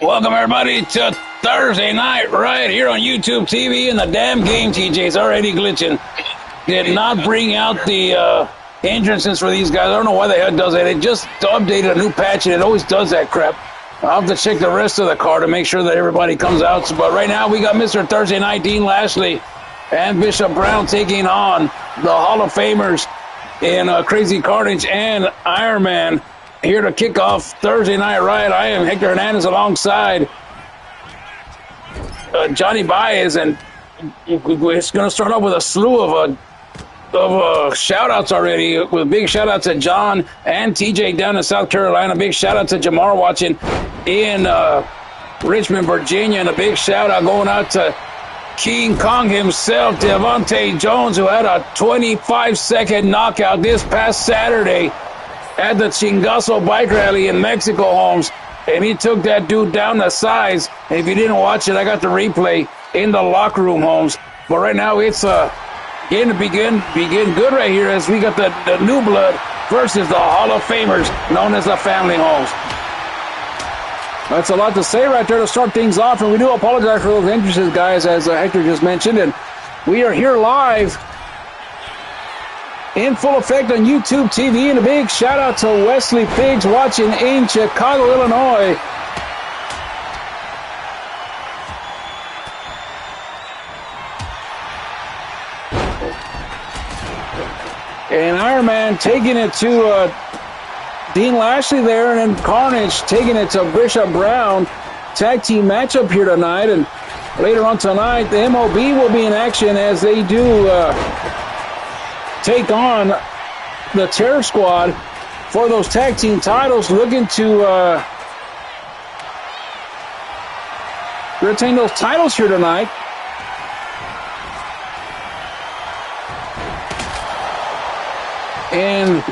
Welcome everybody to Thursday Night Riot here on YouTube TV, and the damn game TJ's already glitching. Did not bring out the entrances for these guys. I don't know why the hell it does that. It just updated a new patch and it always does that crap. I'll have to check the rest of the card to make sure that everybody comes out. But right now we got Mr. Thursday Night Dean Lashley and Bishop Brown taking on the Hall of Famers in Crazy Carnage and Iron Man. Here to kick off Thursday Night Riot, I am Hector Hernandez alongside Johnny Baez, and it's going to start off with a slew of shout-outs already, with big shout-outs to John and TJ down in South Carolina. Big shout-out to Jamar watching in Richmond, Virginia, and a big shout-out going out to King Kong himself, Devontae Jones, who had a 25-second knockout this past Saturday at the Chingazo Bike Rally in Mexico, Holmes, and he took that dude down to size. And if you didn't watch it, I got the replay in the locker room, Holmes. But right now it's getting to begin good right here as we got the new blood versus the Hall of Famers known as the Family, Holmes. That's a lot to say right there to start things off, and we do apologize for those entrances, guys, as Hector just mentioned. And we are here live in full effect on YouTube TV, and a big shout out to Wesley Pigs watching in Chicago, Illinois. And Iron Man taking it to Dean Lashley there, and then Carnage taking it to Bishop Brown. Tag team matchup here tonight, and later on tonight the MOB will be in action as they do take on the Terror Squad for those tag team titles, looking to retain those titles here tonight. And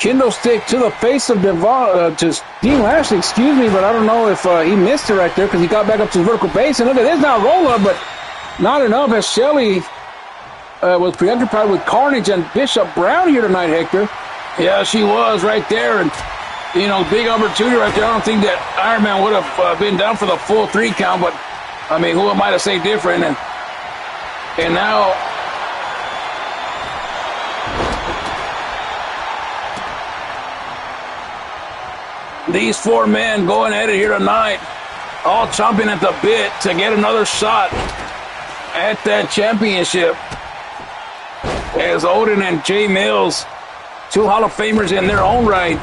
kendo stick to the face of to Dean Lashley, excuse me, but I don't know if he missed it right there because he got back up to the vertical base. And look at this now, roll up, but not enough as Shelley was preoccupied with Carnage and Bishop Brown here tonight, Hector. Yeah, she was right there, and you know, big opportunity right there. I don't think that Iron Man would have been down for the full 3 count, but I mean, who am I to say different? And now these 4 men going at it here tonight, all chomping at the bit to get another shot at that championship. As Odin and Jay Mills, 2 Hall of Famers in their own right.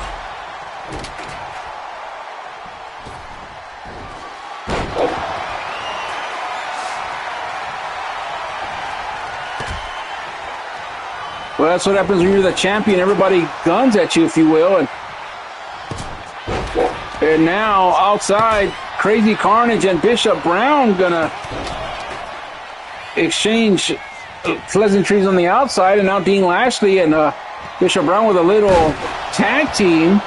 Well, that's what happens when you're the champion. Everybody guns at you, if you will. And now outside, Crazy Carnage and Bishop Brown gonna exchange pleasantries on the outside, and now Dean Lashley and Bishop Brown with a little tag team.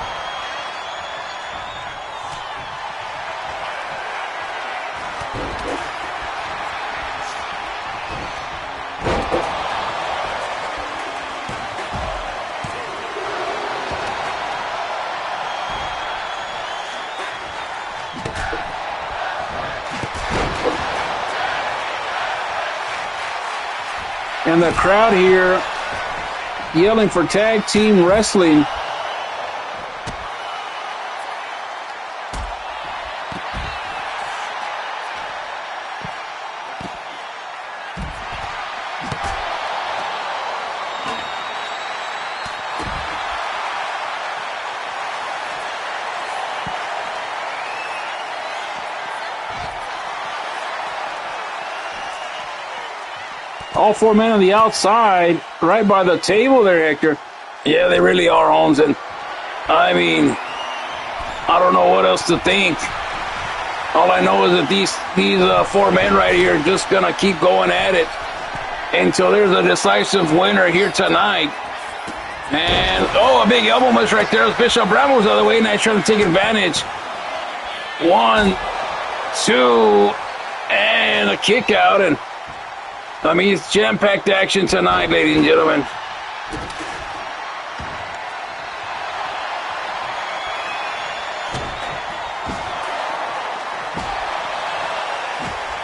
And the crowd here yelling for tag team wrestling. All four men on the outside, right by the table there, Hector. Yeah, they really are, Holmes. And, I mean, I don't know what else to think. All I know is that these four men right here are just going to keep going at it until there's a decisive winner here tonight. And, a big elbow miss right there. Bishop Brown was the other way, and I trying to take advantage. 1, 2, and a kick out. And, I mean, it's jam-packed action tonight, ladies and gentlemen.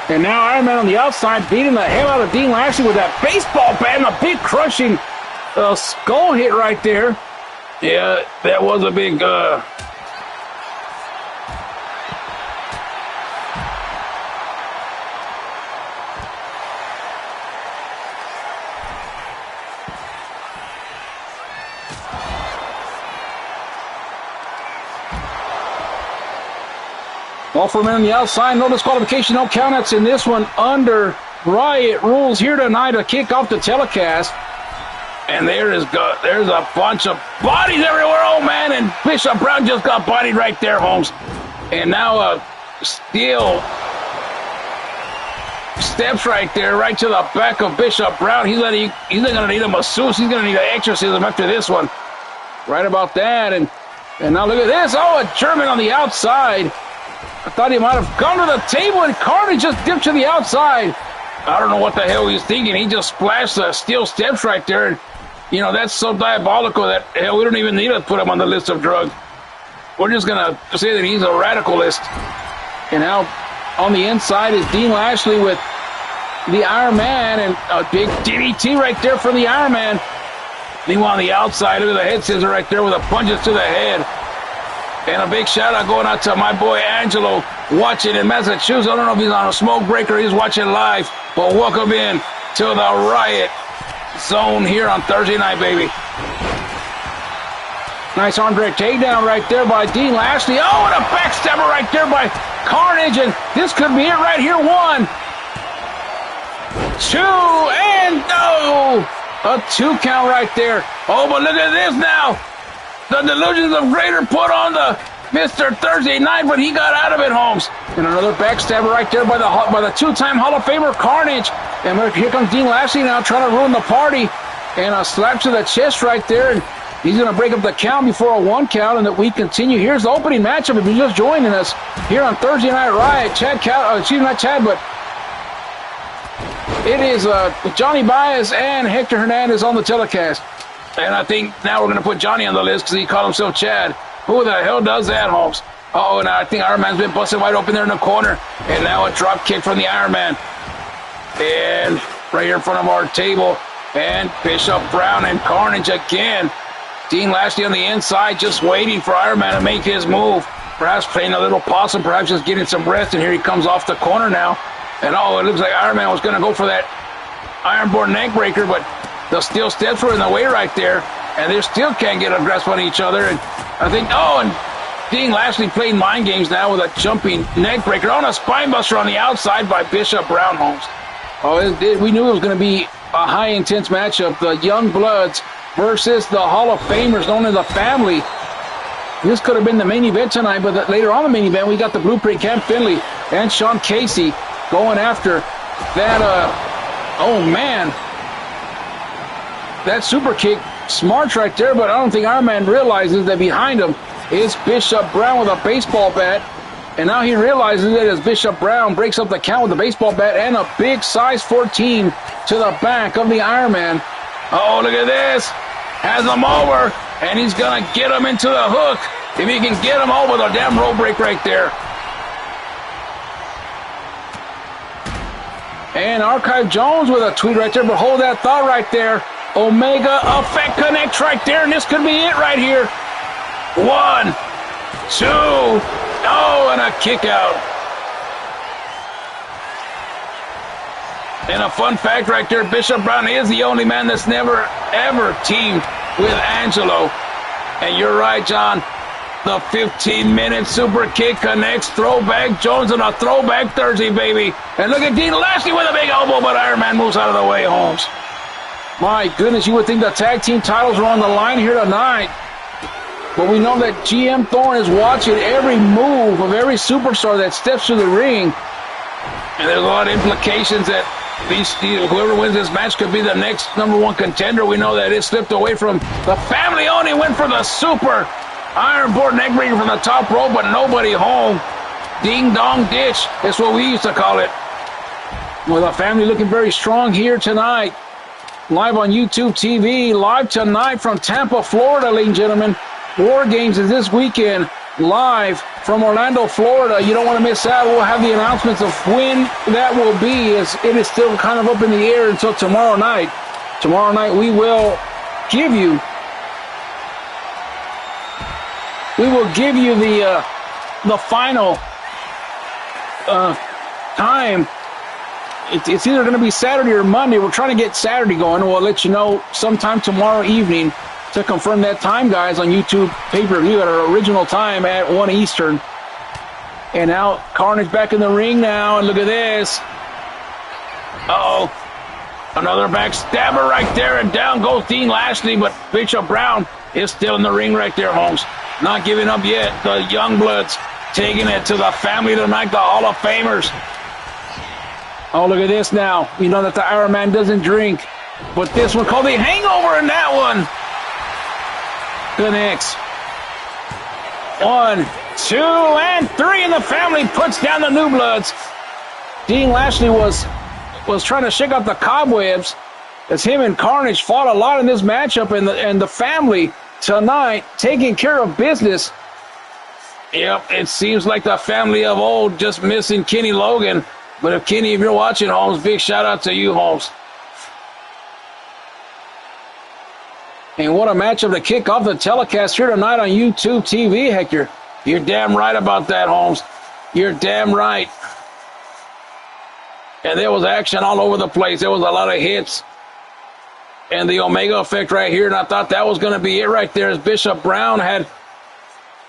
And now Iron Man on the outside beating the hell out of Dean Lashley with that baseball bat and a big crushing skull hit right there. Yeah, that was a big... All four men on the outside, no disqualification, no countouts in this one under Riot rules here tonight to kick off the telecast. And there's a bunch of bodies everywhere, man, and Bishop Brown just got bodied right there, Holmes. And now steel steps right there, right to the back of Bishop Brown. He's not going to need a masseuse. He's going to need an exorcism after this one. Right about that. And now look at this. A German on the outside. I thought he might have gone to the table, and Carnage just dipped to the outside. I don't know what the hell he was thinking. He just splashed the steel steps right there. And, you know, that's so diabolical that, hell, we don't even need to put him on the list of drugs. We're just going to say that he's a radicalist. And now on the inside is Dean Lashley with the Iron Man, and a big DDT right there for the Iron Man. Meanwhile, on the outside, look at the head scissor right there with the punches to the head. And a big shout-out going out to my boy Angelo, watching in Massachusetts. I don't know if he's on a smoke break or he's watching live, but welcome in to the Riot Zone here on Thursday night, baby. Nice arm drag takedown right there by Dean Lashley. And a backstabber right there by Carnage, and this could be it right here. 1, 2, and no! A 2 count right there. But look at this now. The delusions of greater put on the Mr. Thursday night, but he got out of it, Holmes. And another backstabber right there by the two-time Hall of Famer Carnage. And here comes Dean Lashley now trying to ruin the party. And a slap to the chest right there. And he's going to break up the count before a 1 count, and that we continue. Here's the opening matchup. If you're just joining us here on Thursday Night Riot, not Chad, but it is Johnny Baez and Hector Hernandez on the telecast. And I think now we're going to put Johnny on the list because he called himself Chad. Who the hell does that, Holmes? And I think Iron Man's been busted wide open there in the corner. And now a drop kick from the Iron Man. And right here in front of our table. And Bishop Brown and Carnage again. Dean Lashley on the inside just waiting for Iron Man to make his move. Perhaps playing a little possum, perhaps just getting some rest. And here he comes off the corner now. And it looks like Iron Man was going to go for that Ironborn neck breaker, but the steel steps were in the way right there, and they still can't get a grasp on each other. And I think, and Dean Lashley playing mind games now with a jumping neck breaker on a spine buster on the outside by Bishop Brown, Holmes. We knew it was going to be a high intense matchup. The Young Bloods versus the Hall of Famers known as the Family. This could have been the main event tonight, but later on the main event, we got the Blueprint Cam Finley and Sean Casey going after that. That super kick, smart right there, but I don't think Iron Man realizes that behind him is Bishop Brown with a baseball bat. And now he realizes that as Bishop Brown breaks up the count with the baseball bat and a big size 14 to the back of the Iron Man. Look at this. Has him over, and he's going to get him into the hook. If he can get him over, the damn rope break right there. And Archive Jones with a tweet right there, but hold that thought right there. Omega Effect connects right there, and this could be it right here. 1, 2, and a kick out. And a fun fact right there, Bishop Brown is the only man that's never, ever teamed with Angelo. And you're right, John. The 15-minute super kick connects. Throwback Jones and a throwback Thursday, baby. And look at Dean Lashley with a big elbow, but Iron Man moves out of the way, Holmes. My goodness, you would think the tag team titles are on the line here tonight. But we know that GM Thorne is watching every move of every superstar that steps through the ring. And there's a lot of implications that whoever wins this match could be the next #1 contender. We know that it slipped away from the family only, went for the super iron board neckbreaker from the top rope, but nobody home. Ding dong ditch. That's what we used to call it. With the family looking very strong here tonight. Live on YouTube TV. Live tonight from Tampa, Florida, ladies and gentlemen. Wargames is this weekend. Live from Orlando, Florida. You don't want to miss out. We'll have the announcements of when that will be, as it is still kind of up in the air until tomorrow night. Tomorrow night we will give you the final time. It's either going to be Saturday or Monday. We're trying to get Saturday going. We'll let you know sometime tomorrow evening to confirm that time, guys, on YouTube pay-per-view at our original time at 1 Eastern. And now Carnage back in the ring now, and look at this. Uh-oh. Another backstabber right there, and down goes Dean Lashley, but Bishop Brown is still in the ring right there, Holmes. Not giving up yet. The Youngbloods taking it to the family tonight, the Hall of Famers. Oh, look at this now. We know that the Iron Man doesn't drink, but this one called the hangover in that one. Connects. 1, 2, and 3, and the family puts down the New Bloods. Dean Lashley was trying to shake out the cobwebs as him and Carnage fought a lot in this matchup, and the family tonight taking care of business. Yep, it seems like the family of old, just missing Kenny Logan. But if Kenny, if you're watching, Holmes, big shout out to you, Holmes. And what a matchup to kick off the telecast here tonight on YouTube TV, Hector. You're damn right about that, Holmes. You're damn right. And there was action all over the place. There was a lot of hits. And the Omega effect right here, and I thought that was going to be it right there as Bishop Brown had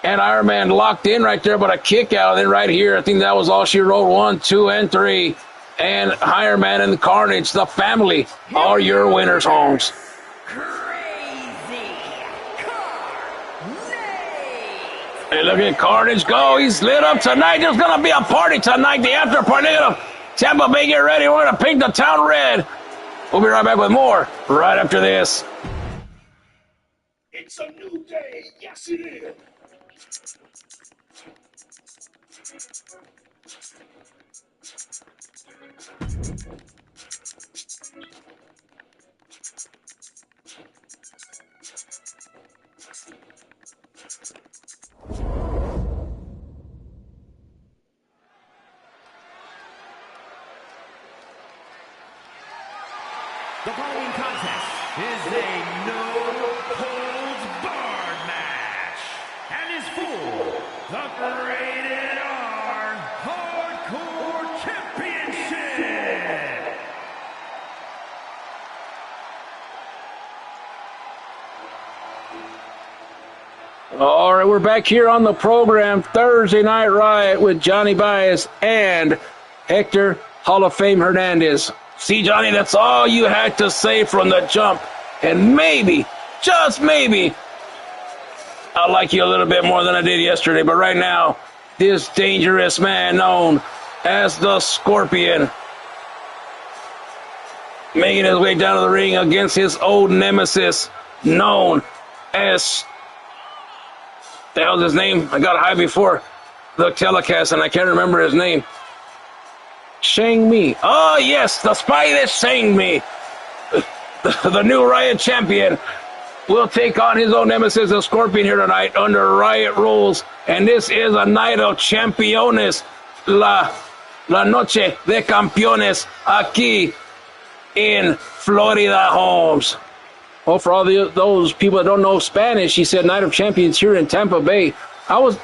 Iron Man locked in right there, but a kick out. And then right here, I think that was all she wrote. 1, 2, and 3. And Iron Man and Carnage, the family, are your winners, Holmes. Hey, look at Carnage go. He's lit up tonight. There's going to be a party tonight, the after party. Tampa Bay, get ready. We're going to paint the town red. We'll be right back with more right after this. It's a new day. Yes, it is. The following contest is a no-holds-barred match and is for the Rated R Hardcore Championship. All right, we're back here on the program, Thursday Night Riot, with Johnny Baez and Hector Hall of Fame Hernandez. See, Johnny, that's all you had to say from the jump. And maybe, just maybe, I'll like you a little bit more than I did yesterday. But right now, this dangerous man known as the Scorpion, making his way down to the ring against his old nemesis, known as, the hell's his name? I got high before the telecast, and I can't remember his name. Shang Mi. Oh, yes, the Spider Shang Mi. The new Riot champion will take on his own nemesis, the Scorpion, here tonight under Riot rules. And this is a night of Championes. La Noche de Campeones aquí in Florida, Holmes. Well, for all those people that don't know Spanish, he said Night of Champions here in Tampa Bay. I was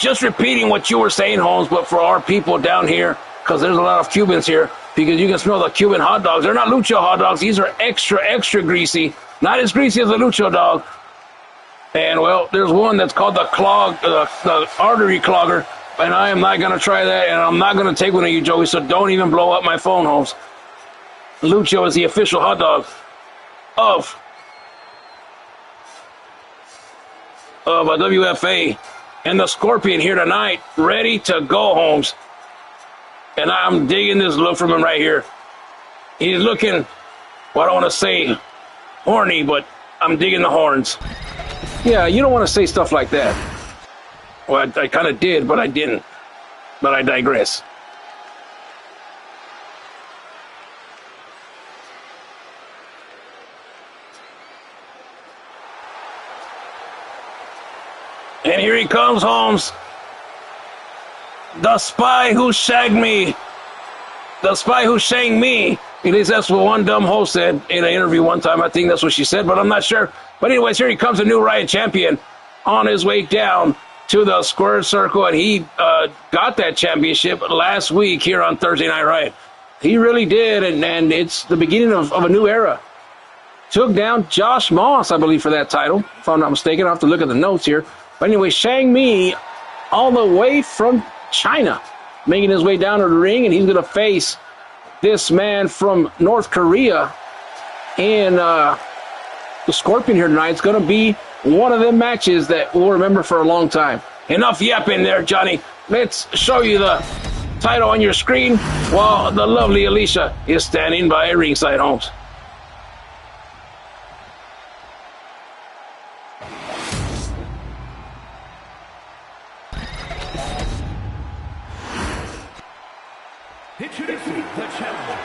just repeating what you were saying, Holmes, but for our people down here, because there's a lot of Cubans here, because you can smell the Cuban hot dogs. They're not lucha hot dogs. These are extra, extra greasy. Not as greasy as a lucha dog. And, well, there's one that's called the artery clogger, and I am not going to try that, and I'm not going to take one of you, Joey, so don't even blow up my phone, Holmes. Lucho is the official hot dog of a WFA, and the Scorpion here tonight, ready to go, Holmes. And I'm digging this look from him right here. He's looking, well, I don't want to say horny, but I'm digging the horns. Yeah, you don't want to say stuff like that. Well, I kind of did, but I didn't. But I digress. And here he comes, Holmes. The spy who shagged me. The spy who shanked me. At least that's what one dumb host said in an interview one time. I think that's what she said, but I'm not sure. But anyways, here he comes, a new Riot champion on his way down to the square circle, and he got that championship last week here on Thursday Night Riot. He really did, and it's the beginning of a new era. Took down Josh Moss, I believe, for that title, if I'm not mistaken. I'll have to look at the notes here. But anyway, Shang Mi, all the way from China, making his way down to the ring, and he's going to face this man from North Korea in the Scorpion here tonight. It's going to be one of them matches that we'll remember for a long time. Enough yapping there, Johnny. Let's show you the title on your screen while the lovely Alicia is standing by ringside, Holmes. Introducing the challenger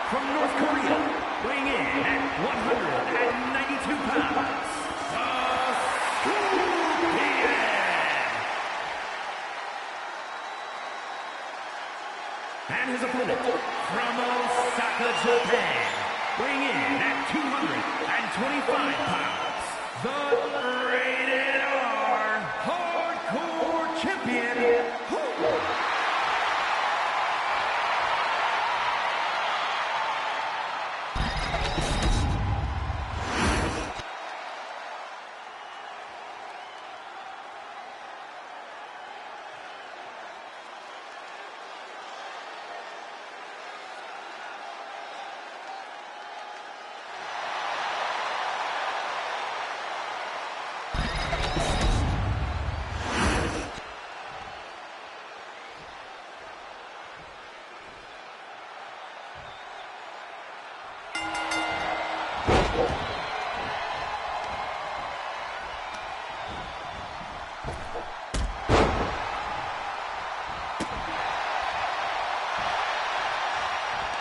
from North Korea, weighing in at 192 pounds, the Scorpion. And his opponent from Osaka, Japan, weighing in at 225 pounds, the Rated R Hardcore Champion,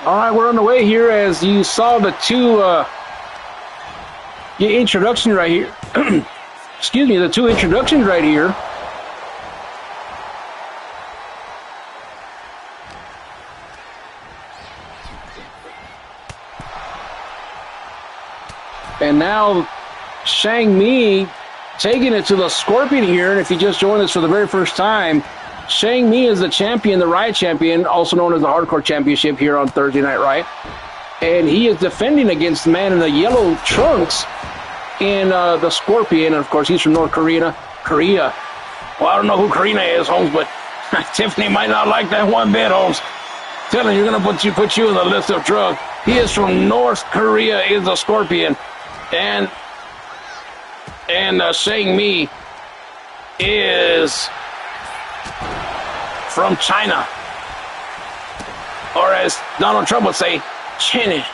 All right, we're on the way here. As you saw the two introduction right here. Excuse me, the two introductions right here. And now Shang Mi taking it to the Scorpion here. And if you just joined us for the very first time, Shang Mi is the champion, the Riot champion, also known as the Hardcore Championship here on Thursday Night Riot. And he is defending against the man in the yellow trunks in the Scorpion. And, of course, he's from North Korea. Well, I don't know who Karina is, Holmes, but Tiffany might not like that one bit, Holmes. Telling you're going to put you in the list of drugs. He is from North Korea, is the Scorpion. And Shang Mi is from China, or as Donald Trump would say, China.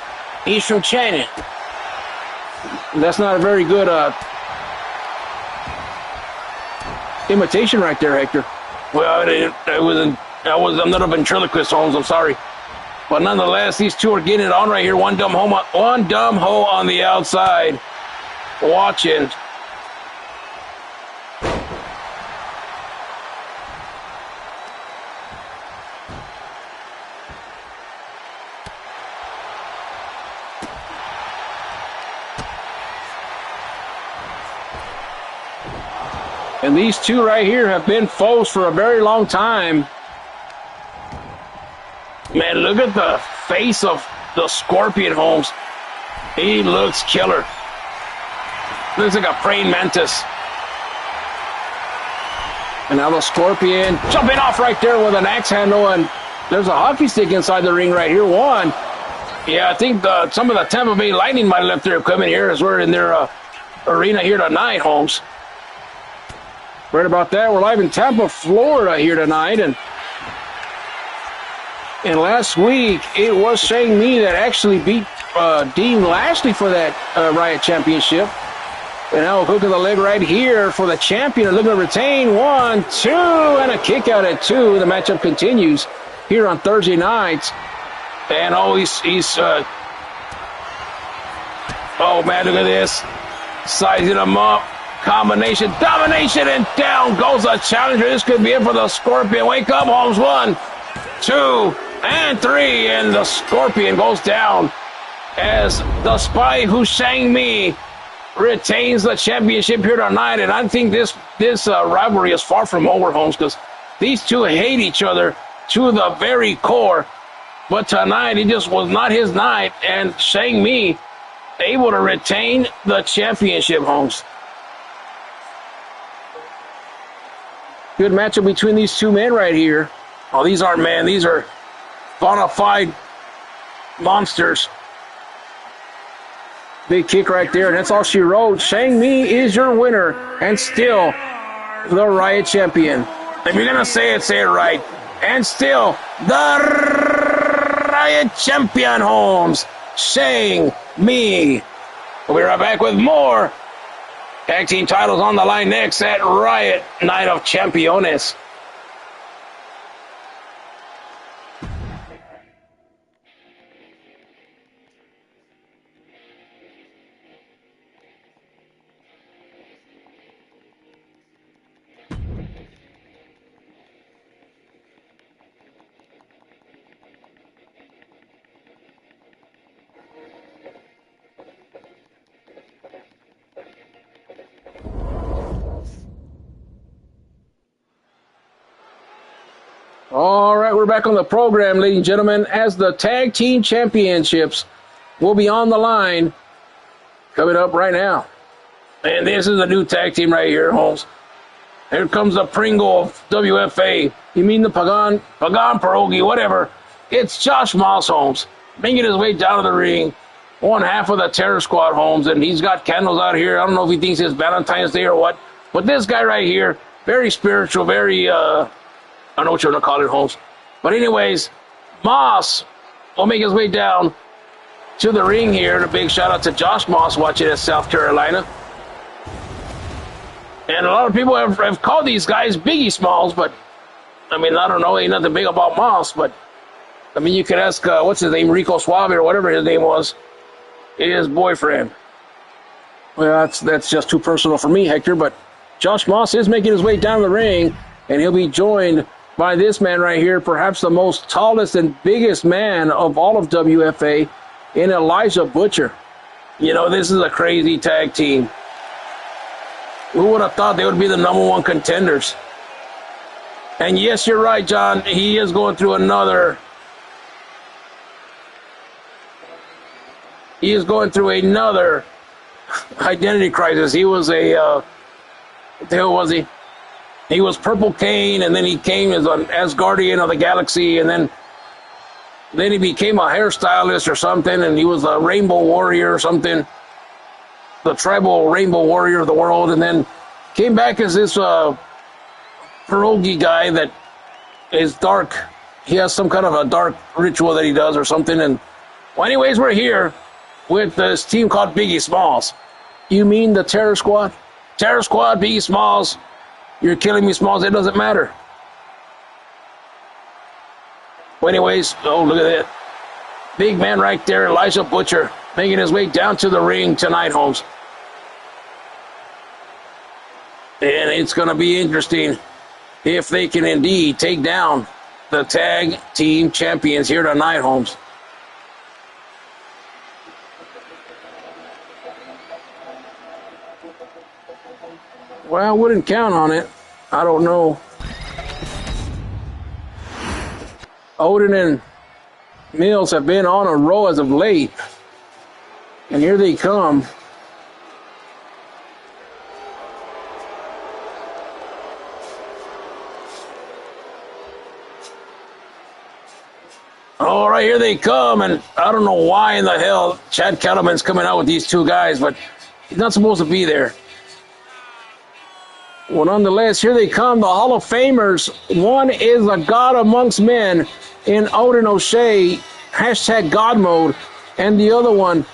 He's from China. That's not a very good imitation right there, Hector. Well, I'm not a ventriloquist, Holmes. I'm sorry, but nonetheless, these two are getting it on right here. One dumb hoe on the outside, watching. And these two right here have been foes for a very long time. Man, look at the face of the Scorpion, Holmes. He looks killer. Looks like a praying mantis. And now the Scorpion jumping off right there with an axe handle, and there's a hockey stick inside the ring right here. One. Yeah, I think some of the Tampa Bay Lightning might have left their equipment here as we're in their arena here tonight, Holmes. Right about that. We're live in Tampa, Florida here tonight, and last week it was Shang Mi that actually beat Dean Lashley for that Riot Championship. And now a hook of the leg right here for the champion. Looking to retain. 1, 2, and a kick out at 2. The matchup continues here on Thursday nights. And oh, oh man, look at this. Sizing him up. Combination, domination, and down goes the challenger. This could be it for the Scorpion. Wake up, Holmes. 1, 2, and 3. And the Scorpion goes down as the spy who Shang Mi retains the championship here tonight. And I think this rivalry is far from over, Holmes, because these two hate each other to the very core. But tonight, it just was not his night, and Shang Mi able to retain the championship, Holmes. Good matchup between these two men right here. Oh, these aren't men. These are bona fide monsters. Big kick right there, and that's all she wrote. Shang Mi is your winner, and still the Riot champion. If you're going to say it right. And still the Riot champion, Holmes. Shang Mi. We'll be right back with more tag team titles on the line next at Riot Night of Championes. All right, we're back on the program, ladies and gentlemen, as the Tag Team Championships will be on the line coming up right now. And this is a new tag team right here, Holmes. Here comes the Pringle of WFA. You mean the Pagan Pierogi, whatever. It's Josh Moss, Holmes, making his way down to the ring. One half of the Terror Squad, Holmes, and he's got candles out here. I don't know if he thinks it's Valentine's Day or what, but this guy right here, very spiritual, very, I don't know what you're going to call it, Holmes. But anyways, Moss will make his way down to the ring here. And a big shout out to Josh Moss watching at South Carolina. And a lot of people have called these guys Biggie Smalls, but, I mean, I don't know, ain't nothing big about Moss, but, I mean, you could ask, what's his name, Rico Suave or whatever his name was, his boyfriend. Well, that's just too personal for me, Hector, but Josh Moss is making his way down the ring, and he'll be joined by this man right here, perhaps the most tallest and biggest man of all of WFA, in Elijah Butcher. You know, this is a crazy tag team. Who would have thought they would be the #1 contenders? And yes, you're right, John. He is going through another. He is going through another identity crisis. He was what the hell was he? He was Purple Kane, and then he came as an Asgardian of the Galaxy, and then he became a hairstylist or something, and he was a Rainbow Warrior or something, the tribal Rainbow Warrior of the world, and then came back as this pierogi guy that is dark. He has some kind of a dark ritual that he does or something, and well, anyways, we're here with this team called Biggie Smalls. You mean the Terror Squad? Terror Squad, Biggie Smalls. You're killing me, Smalls. It doesn't matter. Well, anyways, oh, look at that. Big man right there, Elijah Butcher, making his way down to the ring tonight, Holmes. And it's going to be interesting if they can indeed take down the tag team champions here tonight, Holmes. Well, I wouldn't count on it. I don't know. Odin and Mills have been on a roll as of late. And here they come. right, here they come, and I don't know why in the hell Chad Kellerman's coming out with these two guys, but he's not supposed to be there. Well, nonetheless, here they come, the Hall of Famers. One is a god amongst men in Odin O'Shea, hashtag God mode, and the other one,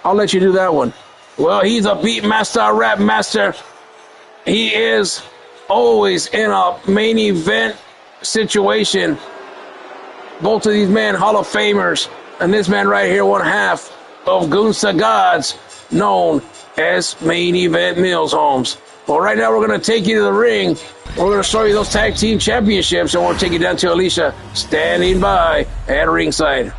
I'll let you do that one. Well, he's a beat master, a rap master. He is always in a main event situation. Both of these men, Hall of Famers, and this man right here, one half of Goons to Gods, known as Main Event Mills Holmes. Well, right now we're going to take you to the ring. We're going to show you those tag team championships, and we'll take you down to Alicia standing by at ringside.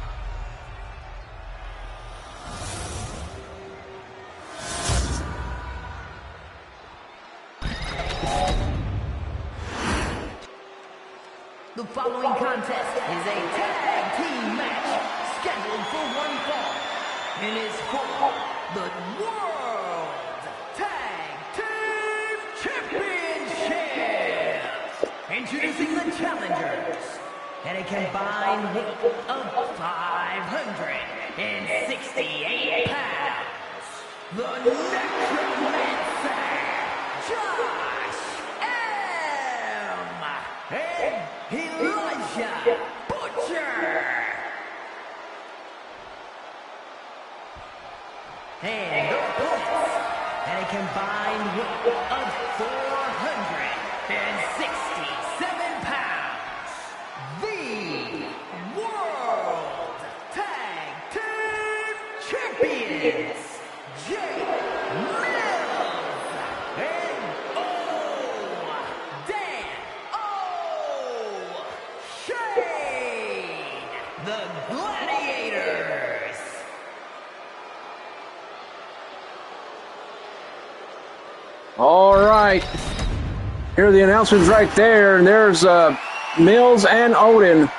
The following contest is a tag team match scheduled for one fall and is for the World Tag Team Championship. Introducing the challengers at a combined weight of 568 pounds. The Necromancer, Josh M. and Elijah Butcher. And the opponents at a combined weight of 467 pounds. The World Tag Team Champions, Jay Mills and Dan O'Shea, the Gladiators. All right. Here are the announcements right there. And there's Mills and Odin,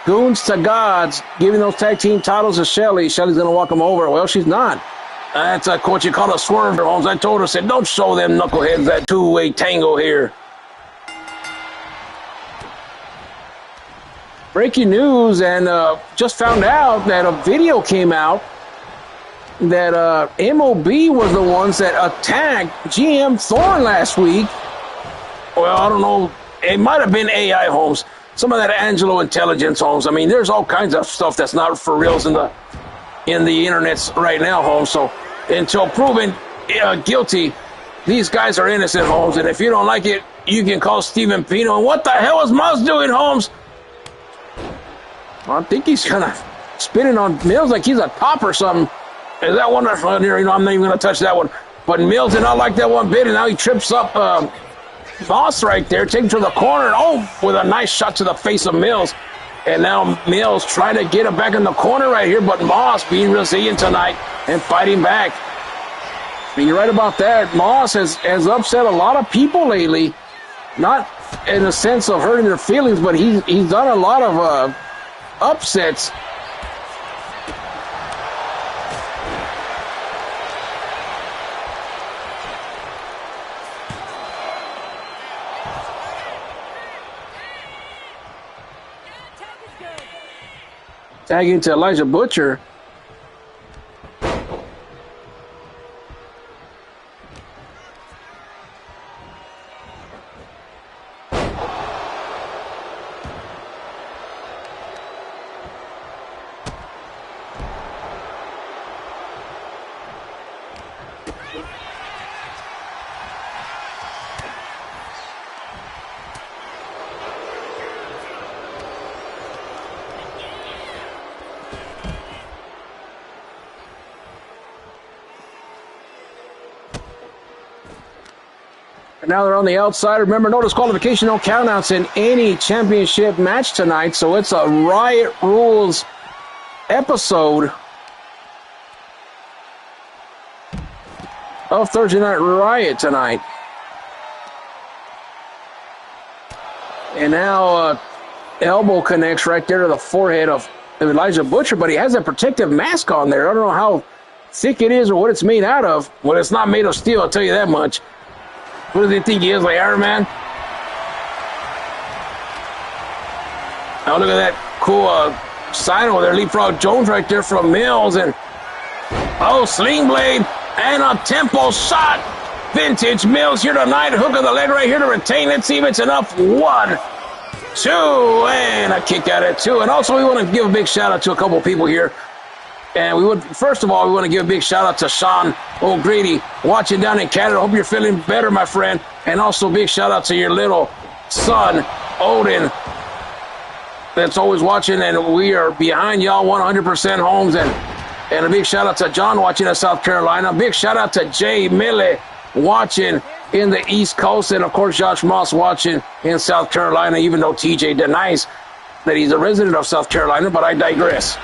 Goons to Gods, giving those tag team titles to Shelly. Shelly's going to walk them over. Well, she's not. That's what you call a swerve, Holmes. I told her, said, don't show them knuckleheads that two-way tango here. Breaking news, and just found out that a video came out that MOB was the ones that attacked GM Thorne last week. Well, I don't know. It might have been AI, Holmes. Some of that Angelo intelligence, Holmes. I mean, there's all kinds of stuff that's not for reals in the internets right now, Holmes. So until proven guilty, these guys are innocent, Holmes. And if you don't like it, you can call Stephen Pino. And what the hell is Moz doing, Holmes? I think he's kind of spinning on Mills like he's a top or something. Is that one? You know, I'm not even going to touch that one. But Mills did not like that one bit, and now he trips up Moss right there, taking to the corner, and with a nice shot to the face of Mills. And now Mills trying to get him back in the corner right here, but Moss being resilient tonight and fighting back. And you're right about that. Moss has upset a lot of people lately, not in the sense of hurting their feelings, but he's done a lot of upsets. Tagging to Elijah Butcher. And now they're on the outside. Remember, no disqualification, no countouts in any championship match tonight. So it's a Riot Rules episode of Thursday Night Riot tonight. And now elbow connects right there to the forehead of Elijah Butcher, but he has a protective mask on there. I don't know how thick it is or what it's made out of. Well, it's not made of steel, I'll tell you that much. What does he think he is, like Iron Man? Oh, look at that cool side over there. Leapfrog Jones right there from Mills. And, oh, Sling Blade and a tempo shot. Vintage Mills here tonight. Hook of the leg right here to retain. Let's see if it's enough. 1, 2, and a kick out at 2. And also, we want to give a big shout out to a couple people here. And we would, first of all, we want to give a big shout out to Sean O'Grady, watching down in Canada. Hope you're feeling better, my friend. And also, big shout out to your little son, Odin, that's always watching. And we are behind y'all 100% homes. And a big shout out to John watching in South Carolina. Big shout out to Jay Millie watching in the East Coast. And, of course, Josh Moss watching in South Carolina, even though TJ denies that he's a resident of South Carolina. But I digress.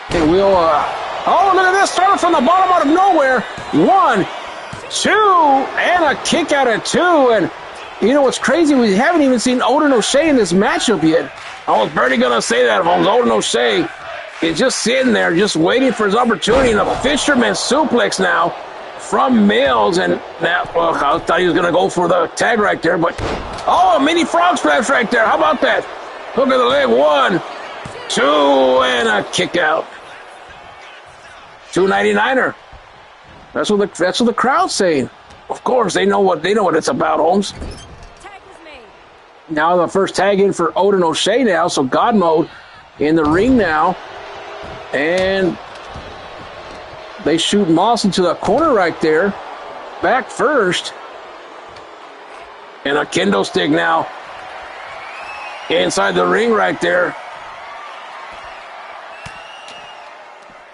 And we'll, oh, look at this. Started from the bottom out of nowhere. 1, 2, and a kick out at 2. And you know what's crazy? We haven't even seen Odin O'Shea in this matchup yet. I was barely going to say that, Holmes. Odin O'Shea is just sitting there, just waiting for his opportunity. And a fisherman suplex now from Mills. And now, well, I thought he was going to go for the tag right there. But, oh, a mini frog splash right there. How about that? Hook of the leg. 1, 2, and a kick out. 299er. That's what the crowd's saying. Of course, they know what it's about, Holmes. Tag was made. Now the first tag in for Odin O'Shea now, so God mode in the ring now. And they shoot Moss into the corner right there. Back first. And a kendo stick now inside the ring right there.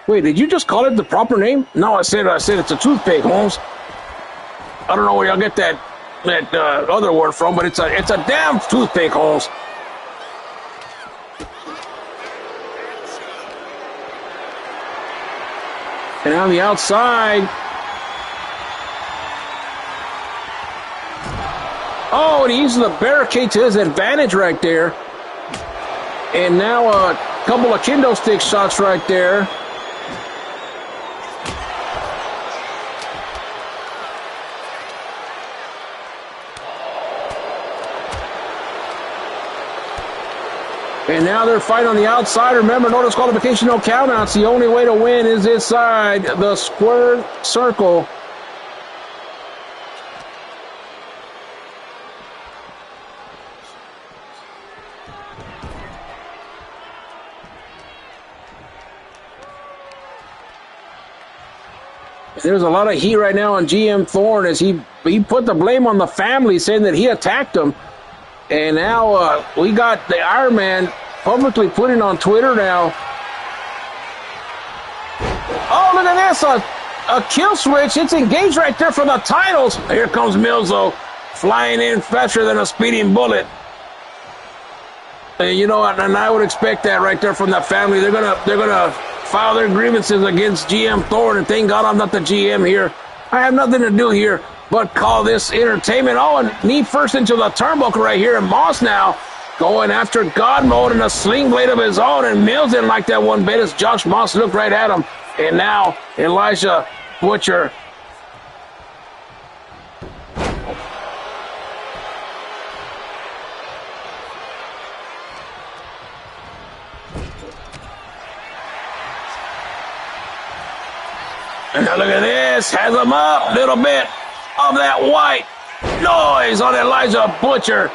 Wait, did you just call it the proper name? No, I said it's a toothpick, Holmes. I don't know where y'all get that other word from, but it's a damn toothpick, Holmes. And on the outside, oh, and he uses the barricade to his advantage right there. And now a couple of kendo stick shots right there. And now they're fighting on the outside. Remember, no disqualification, no countouts. The only way to win is inside the square circle. There's a lot of heat right now on GM Thorne as he put the blame on the family, saying that he attacked him. And now we got the Iron Man publicly putting on Twitter now. Oh, look at this. A kill switch. It's engaged right there for the titles. Here comes Mills, though, flying in faster than a speeding bullet. And you know what? And I would expect that right there from the family. They're gonna file their grievances against GM Thorne. And thank God I'm not the GM here. I have nothing to do here but call this entertainment. Oh, and knee first into the turnbuckle right here. And Moss now going after God mode and a sling blade of his own. And Mills didn't like that one bit as Josh Moss looked right at him. And now Elijah Butcher. And now look at this. Has him up. Little bit of that white noise on Elijah Butcher.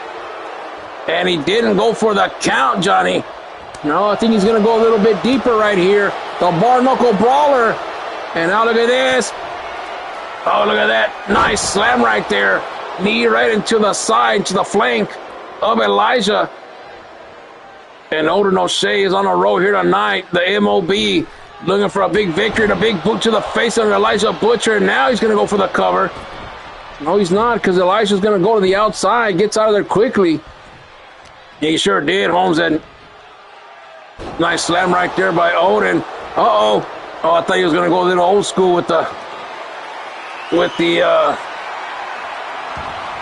And he didn't go for the count, Johnny. No, I think he's going to go a little bit deeper right here. The bar knuckle brawler. And now look at this. Oh, look at that. Nice slam right there. Knee right into the side, to the flank of Elijah. And Odin O'Shea is on a roll here tonight. The MOB looking for a big victory and a big boot to the face of Elijah Butcher. And now he's going to go for the cover. No, he's not, because Elijah's going to go to the outside. Gets out of there quickly. He sure did, Holmes. And nice slam right there by Odin. Uh-oh. Oh, I thought he was going to go a little old school with the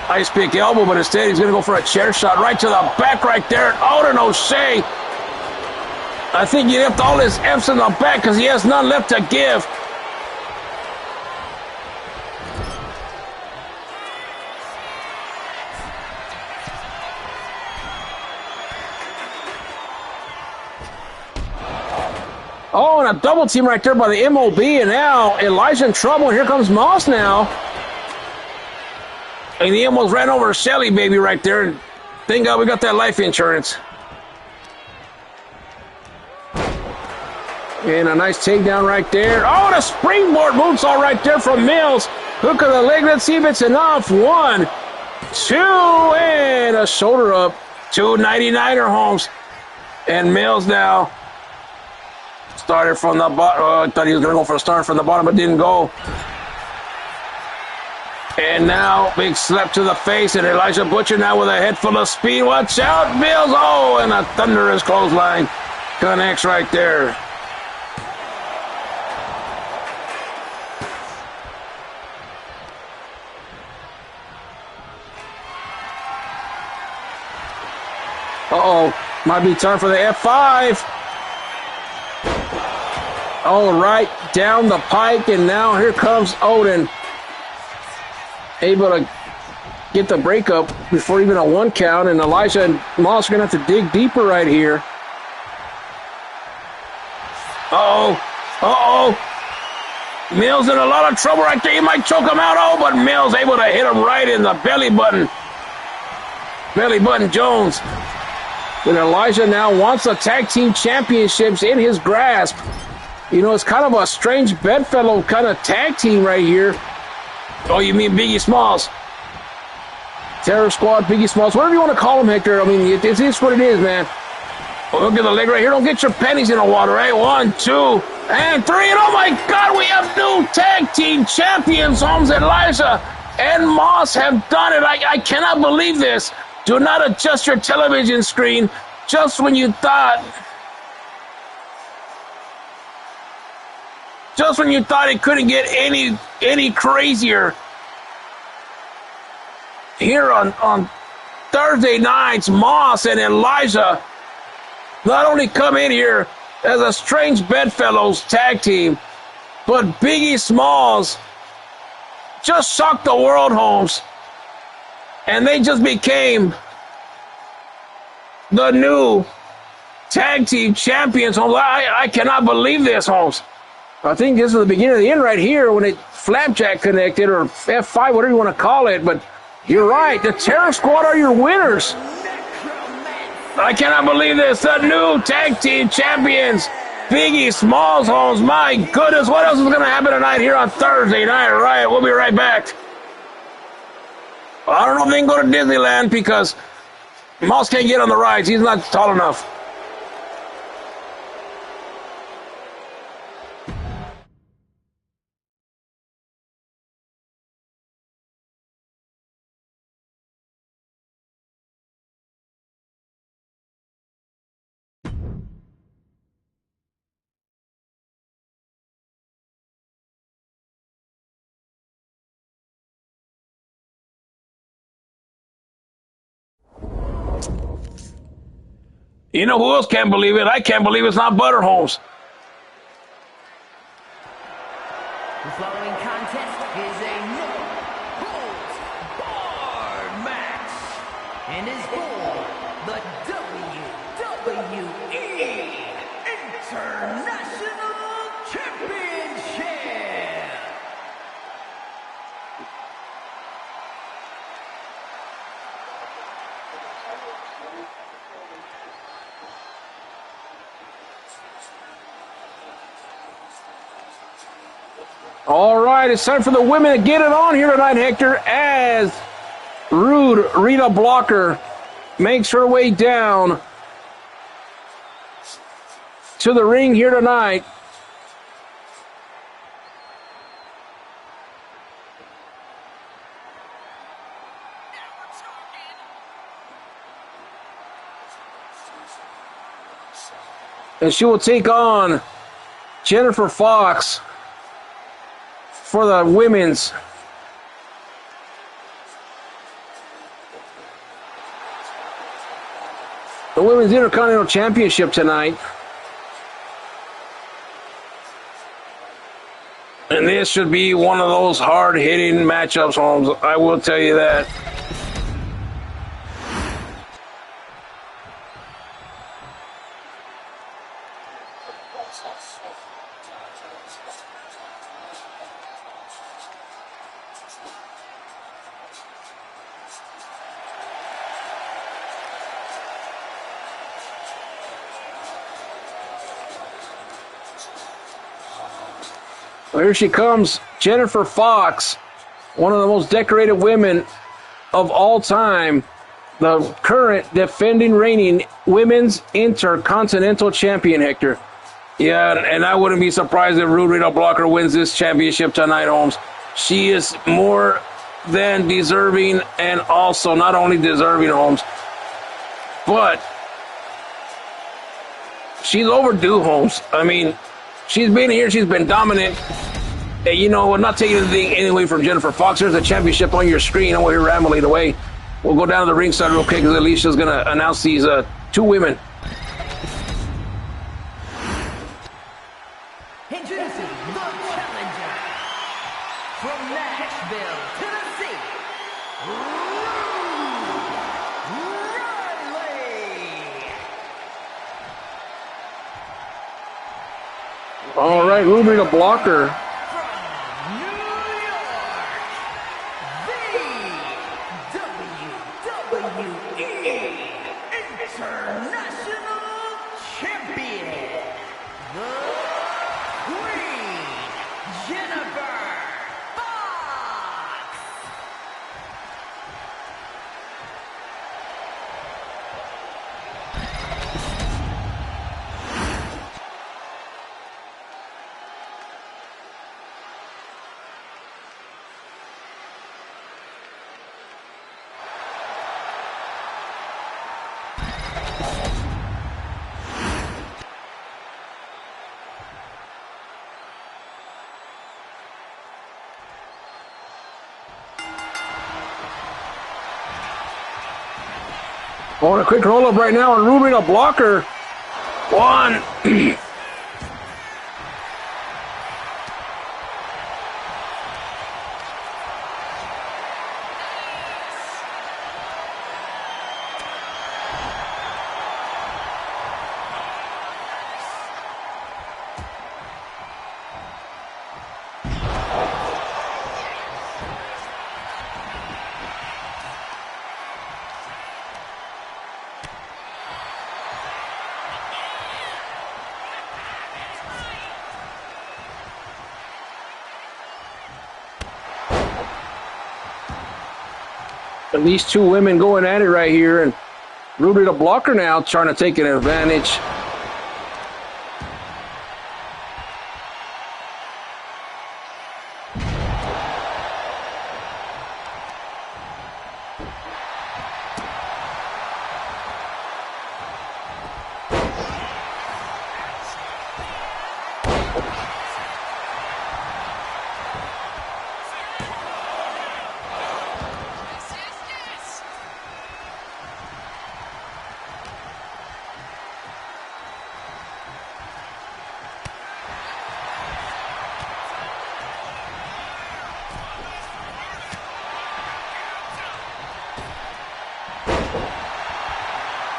ice pick elbow, but instead he's going to go for a chair shot right to the back right there. Odin O'Shea. I think he left all his F's in the back because he has none left to give. Oh, and a double team right there by the MOB, and now Elijah in trouble, and here comes Moss now. And he almost ran over Shelly, baby, right there. Thank God we got that life insurance. And a nice takedown right there. Oh, the springboard moonsault right there from Mills. Hook of the leg. Let's see if it's enough. 1, 2, and a shoulder up. 299er, Holmes. And Mills now started from the bottom. Oh, I thought he was going to go for a start from the bottom, but didn't go. And now, big slap to the face, and Elijah Butcher now with a head full of speed. Watch out, Mills. Oh, and a thunderous clothesline connects right there. Uh-oh, might be time for the F5. All right, down the pike, and now here comes Odin. Able to get the breakup before even a 1 count, and Elijah and Moss are going to have to dig deeper right here. Uh-oh, uh-oh. Mills in a lot of trouble right there. He might choke him out. Oh, but Mills able to hit him right in the belly button. Belly button Jones. And Elijah now wants the tag team championships in his grasp. You know, it's kind of a strange bedfellow kind of tag team right here. Oh, you mean Biggie Smalls? Terror Squad, Biggie Smalls, whatever you want to call him, Hector. I mean, it is what it is, man. Oh, look at the leg right here. Don't get your pennies in the water, right? 1, 2, and 3. And oh, my God, we have new tag team champions. Holmes, Elijah, and Moss have done it. I cannot believe this. Do not adjust your television screen just when you thought it couldn't get any crazier. Here on Thursday nights, Moss and Elijah not only come in here as a strange bedfellows tag team, but Biggie Smalls just shocked the world, Holmes. And they just became the new tag team champions, Holmes. I cannot believe this, Holmes. I think this is the beginning of the end right here when it flapjack connected, or F5, whatever you want to call it. But you're right. The Terror Squad are your winners. I cannot believe this. The new tag team champions, Biggie Smalls, Holmes. My goodness, what else is going to happen tonight here on Thursday Night Riot? We'll be right back. I don't know if they can go to Disneyland because Moss can't get on the rides. He's not tall enough. You know who else can't believe it? I can't believe it's not Butter Holmes. The following contest is a no-holds-barred match and is for the WWE International Championship. All right, it's time for the women to get it on here tonight, Hector, as Rude Rita Blocker makes her way down to the ring here tonight. And she will take on Jennifer Fox for the women's Intercontinental Championship tonight. And this should be one of those hard-hitting matchups, Holmes. I will tell you that. Here she comes, Jennifer Fox, one of the most decorated women of all time, the current defending reigning women's intercontinental champion, Hector. Yeah, and I wouldn't be surprised if Rude Rita Blocker wins this championship tonight, Holmes. She is more than deserving, and also not only deserving, Holmes, but she's overdue, Holmes. I mean, she's been here, she's been dominant. And you know, we're not taking anything away from Jennifer Fox. There's a championship on your screen. I want to hear rambling away. We'll go down to the ringside real quick because Alicia's going to announce these two women. Introducing the challenger from Nashville, Tennessee, Riley. All right, Ruby the Blocker. On a quick roll-up right now on Ruby the Blocker. One. And these two women going at it right here, and Ruby the Blocker now trying to take an advantage.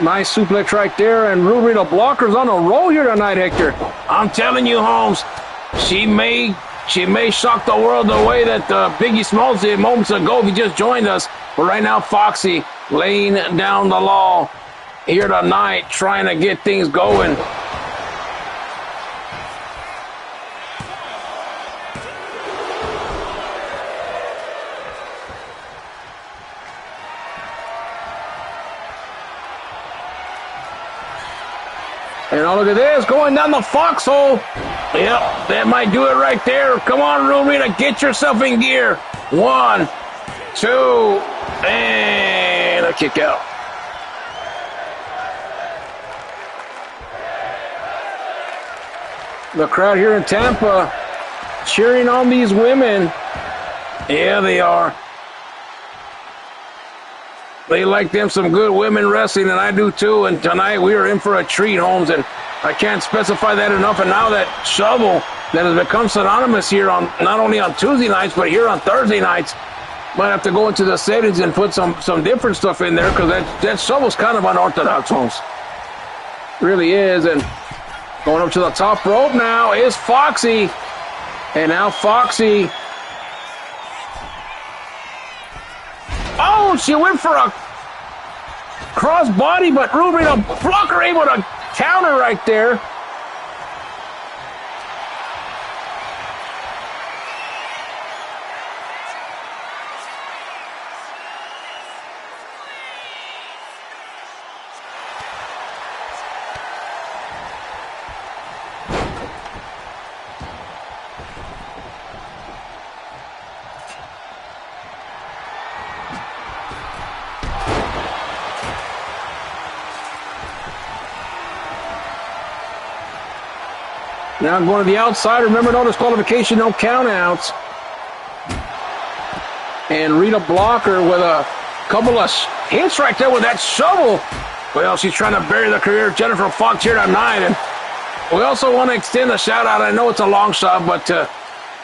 Nice suplex right there, and Ruby the Blocker's on a roll here tonight, Hector. I'm telling you, Holmes, she may shock the world the way that Biggie Smalls did moments ago if he just joined us. But right now, Foxy laying down the law here tonight, trying to get things going. And oh, look at this, going down the foxhole. Yep, that might do it right there. Come on, Rita, get yourself in gear. 1, 2, and a kick out. The crowd here in Tampa cheering on these women. Yeah, they are. They like them some good women wrestling, and I do too. And tonight we are in for a treat, Holmes, and I can't specify that enough. And now that shovel that has become synonymous here on not only on Tuesday nights but here on Thursday nights, might have to go into the settings and put some different stuff in there because that shovel's kind of unorthodox, Holmes. Really is. And going up to the top rope now is Foxy, and now Foxy. Oh, she went for a cross body, but Ruby the Blocker able to counter right there. Now going to the outside. Remember, no disqualification, no countouts. And Rita Blocker with a couple of hits right there with that shovel. Well, she's trying to bury the career of Jennifer Fox here tonight. And we also want to extend a shout-out. I know it's a long shot, but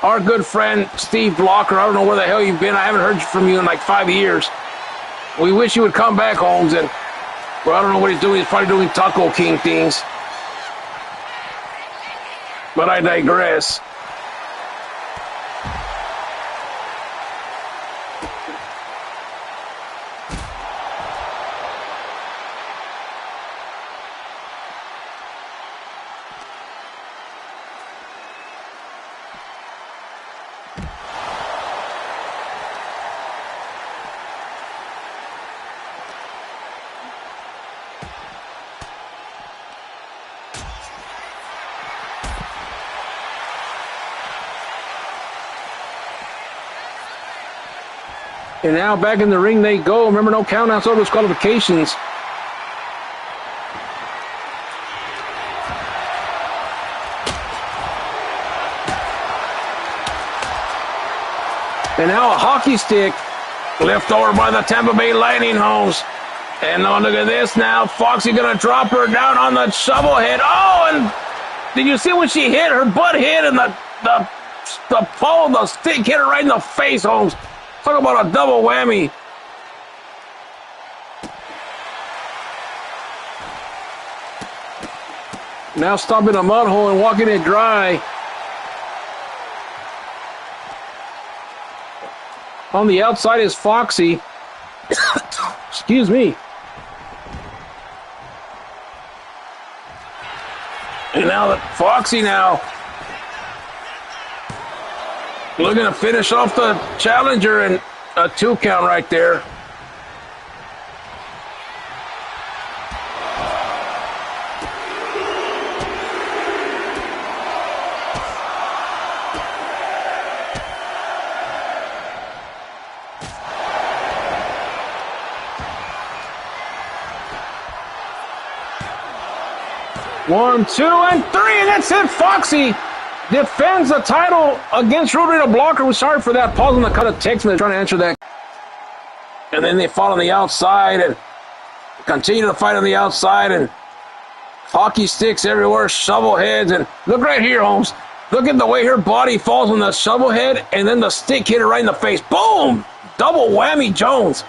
our good friend Steve Blocker, I don't know where the hell you've been. I haven't heard from you in like 5 years. We wish you would come back, Holmes. And, well, I don't know what he's doing. He's probably doing Taco King things. But I digress. And now back in the ring they go. Remember, no countouts or disqualifications. And now a hockey stick left over by the Tampa Bay Lightning, Holmes. And now look at this now. Foxy going to drop her down on the shovel head. Oh, and did you see when she hit? Her butt hit and the pole, the stick hit her right in the face, Holmes. Talk about a double whammy. Now stopping a mud hole and walking it dry. On the outside is Foxy. Excuse me. And now that Foxy now looking to finish off the challenger, and a 2 count right there. One, 2, and 3, and that's it. Foxy defends the title against Rita Blocker. We're sorry for that. Pause on the cut of text. They're trying to answer that. And then they fall on the outside and continue to fight on the outside. And hockey sticks everywhere, shovel heads. And look right here, Holmes. Look at the way her body falls on the shovel head, and then the stick hit her right in the face. Boom! Double whammy Jones.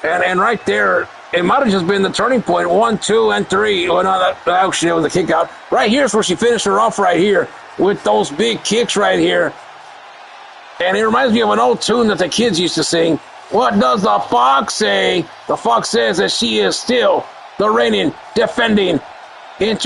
And right there, it might have just been the turning point. 1, 2, and 3. Oh, no, that actually was a kick out. Right here's where she finished her off right here with those big kicks right here. And it reminds me of an old tune that the kids used to sing. What does the fox say? The fox says that she is still the reigning, defending,